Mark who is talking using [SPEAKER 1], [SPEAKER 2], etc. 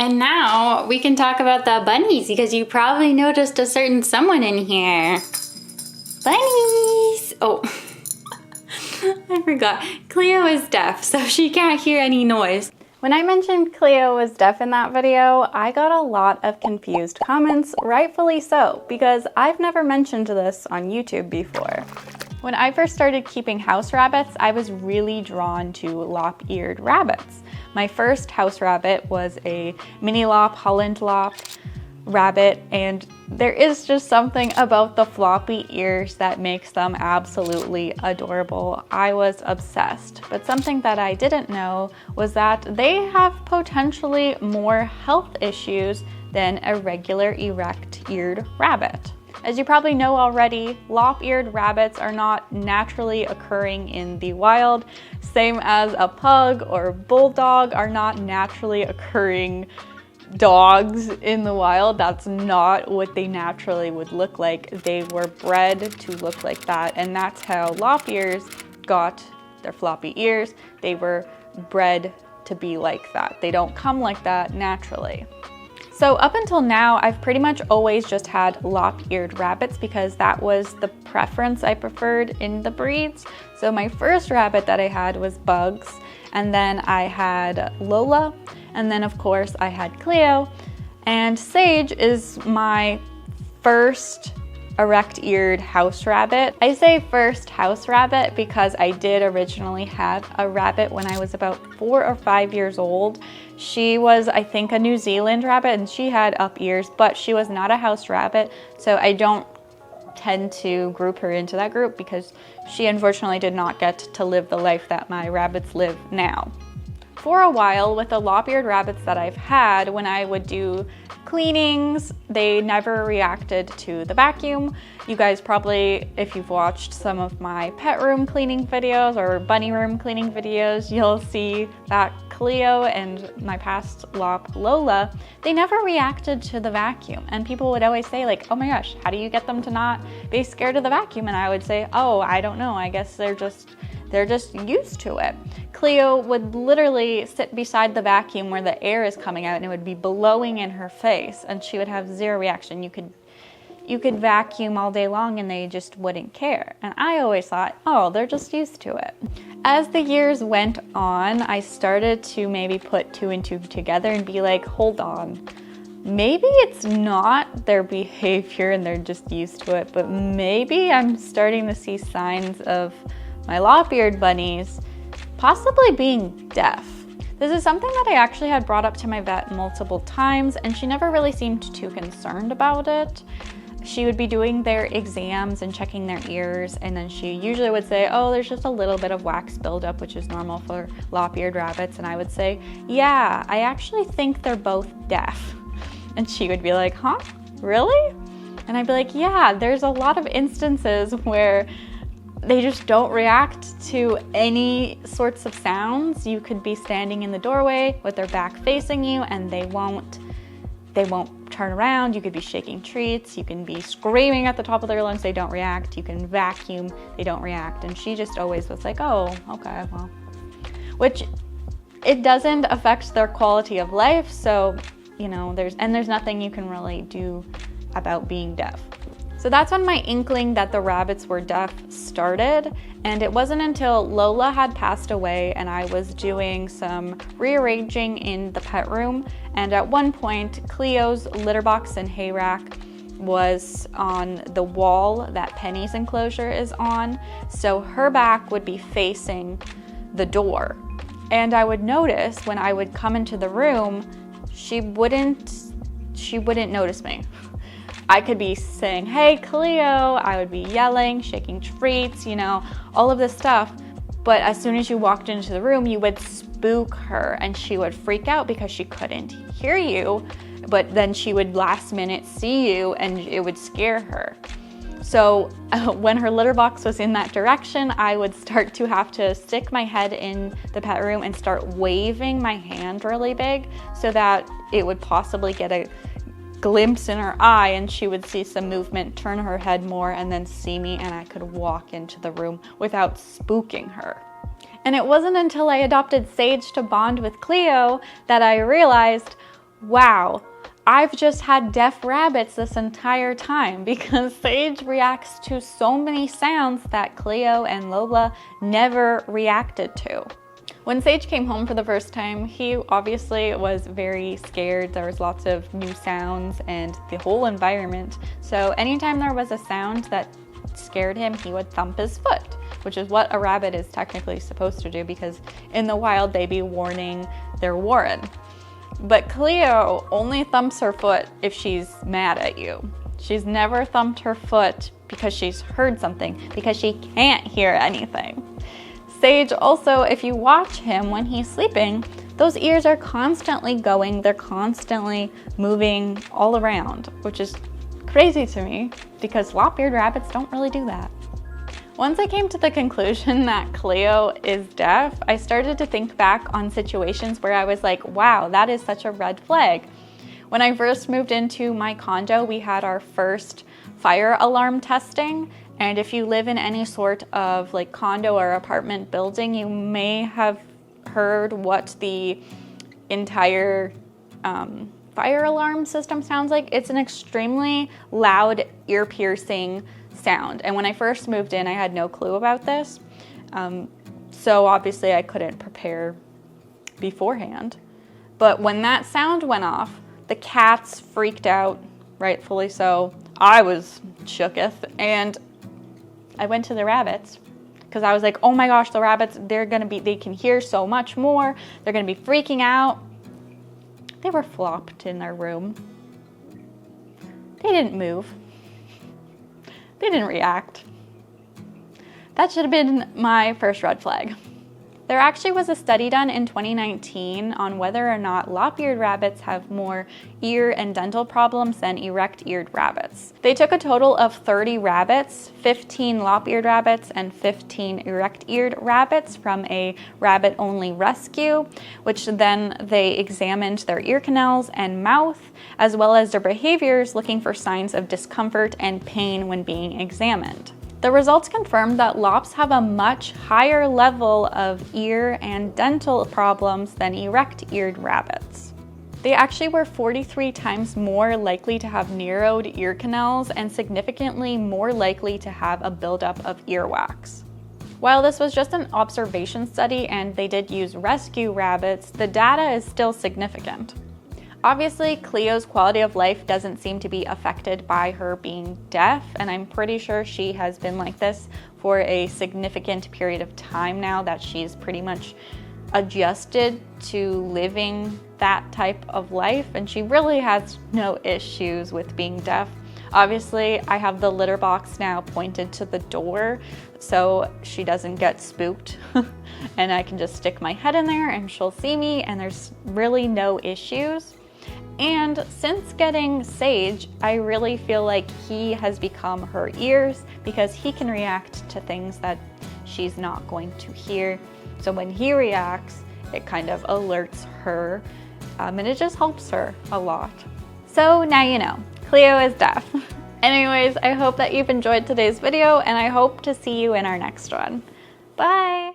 [SPEAKER 1] And now we can talk about the bunnies because you probably noticed a certain someone in here. Bunnies! Oh, I forgot. Cleo is deaf, so she can't hear any noise. When I mentioned Cleo was deaf in that video, I got a lot of confused comments, rightfully so, because I've never mentioned this on YouTube before. When I first started keeping house rabbits, I was really drawn to lop-eared rabbits. My first house rabbit was a mini lop, Holland lop rabbit, and there is just something about the floppy ears that makes them absolutely adorable. I was obsessed, but something that I didn't know was that they have potentially more health issues than a regular erect-eared rabbit. As you probably know already, lop-eared rabbits are not naturally occurring in the wild, same as a pug or bulldog are not naturally occurring dogs in the wild. That's not what they naturally would look like. They were bred to look like that, and that's how lop-ears got their floppy ears. They were bred to be like that. They don't come like that naturally. So up until now, I've pretty much always just had lop-eared rabbits because that was the preference I preferred in the breeds. So my first rabbit that I had was Bugs, and then I had Lola, and then of course I had Cleo, and Sage is my first erect-eared house rabbit. I say first house rabbit because I did originally have a rabbit when I was about 4 or 5 years old. She was, I think, a New Zealand rabbit, and she had up ears, but she was not a house rabbit, so I don't tend to group her into that group because she unfortunately did not get to live the life that my rabbits live now. For a while, with the lop-eared rabbits that I've had, when I would do cleanings, they never reacted to the vacuum. You guys probably, if you've watched some of my pet room cleaning videos or bunny room cleaning videos, you'll see that Cleo and my past lop, Lola, they never reacted to the vacuum. And people would always say like, oh my gosh, how do you get them to not be scared of the vacuum? And I would say, oh, I don't know. I guess they're just used to it. Cleo would literally sit beside the vacuum where the air is coming out and it would be blowing in her face and she would have zero reaction. You could vacuum all day long and they just wouldn't care. And I always thought, oh, they're just used to it. As the years went on, I started to maybe put 2 and 2 together and be like, hold on. Maybe it's not their behavior and they're just used to it, but maybe I'm starting to see signs of my lop-eared bunnies possibly being deaf. This is something that I actually had brought up to my vet multiple times, and she never really seemed too concerned about it. She would be doing their exams and checking their ears, and then she usually would say, oh, there's just a little bit of wax buildup, which is normal for lop-eared rabbits. And I would say, yeah, I actually think they're both deaf. And she would be like, huh, really? And I'd be like, yeah, there's a lot of instances where they just don't react to any sorts of sounds. You could be standing in the doorway with their back facing you and they won't turn around. You could be shaking treats. You can be screaming at the top of their lungs. They don't react. You can vacuum. They don't react. And she just always was like, oh, okay, well, which it doesn't affect their quality of life. So, you know, there's nothing you can really do about being deaf. So that's when my inkling that the rabbits were deaf started, and it wasn't until Lola had passed away and I was doing some rearranging in the pet room, and at one point Cleo's litter box and hay rack was on the wall that Penny's enclosure is on, so her back would be facing the door. And I would notice when I would come into the room, she wouldn't notice me. I could be saying, hey, Cleo, I would be yelling, shaking treats, you know, all of this stuff. But as soon as you walked into the room, you would spook her and she would freak out because she couldn't hear you, but then she would last minute see you and it would scare her. So when her litter box was in that direction, I would start to have to stick my head in the pet room and start waving my hand really big so that it would possibly get a glimpse in her eye and she would see some movement, turn her head more, and then see me, and I could walk into the room without spooking her. And it wasn't until I adopted Sage to bond with Cleo that I realized, wow, I've just had deaf rabbits this entire time, because Sage reacts to so many sounds that Cleo and Lola never reacted to. When Sage came home for the first time, he obviously was very scared. There was lots of new sounds and the whole environment. So anytime there was a sound that scared him, he would thump his foot, which is what a rabbit is technically supposed to do, because in the wild they'd be warning their warren. But Cleo only thumps her foot if she's mad at you. She's never thumped her foot because she's heard something, because she can't hear anything. Sage also, if you watch him when he's sleeping, those ears are constantly going, they're constantly moving all around, which is crazy to me because lop-eared rabbits don't really do that. Once I came to the conclusion that Cleo is deaf, I started to think back on situations where I was like, wow, that is such a red flag. When I first moved into my condo, we had our first fire alarm testing. And if you live in any sort of like condo or apartment building, you may have heard what the entire fire alarm system sounds like. It's an extremely loud, ear-piercing sound. And when I first moved in, I had no clue about this. So obviously I couldn't prepare beforehand. But when that sound went off, the cats freaked out, rightfully so. I was shooketh, and I went to the rabbits because I was like, oh my gosh, the rabbits, they can hear so much more. They're gonna be freaking out. They were flopped in their room. They didn't move. They didn't react. That should have been my first red flag. There actually was a study done in 2019 on whether or not lop-eared rabbits have more ear and dental problems than erect-eared rabbits. They took a total of 30 rabbits, 15 lop-eared rabbits and 15 erect-eared rabbits from a rabbit-only rescue, which then they examined their ear canals and mouth, as well as their behaviors, looking for signs of discomfort and pain when being examined. The results confirmed that lops have a much higher level of ear and dental problems than erect-eared rabbits. They actually were 43 times more likely to have narrowed ear canals and significantly more likely to have a buildup of earwax. While this was just an observation study and they did use rescue rabbits, the data is still significant. Obviously, Cleo's quality of life doesn't seem to be affected by her being deaf, and I'm pretty sure she has been like this for a significant period of time now, that she's pretty much adjusted to living that type of life, and she really has no issues with being deaf. Obviously, I have the litter box now pointed to the door so she doesn't get spooked and I can just stick my head in there and she'll see me, and there's really no issues. And since getting Sage, I really feel like he has become her ears, because he can react to things that she's not going to hear. So when he reacts, it kind of alerts her, and it just helps her a lot. So now you know, Cleo is deaf. Anyways, I hope that you've enjoyed today's video, and I hope to see you in our next one. Bye!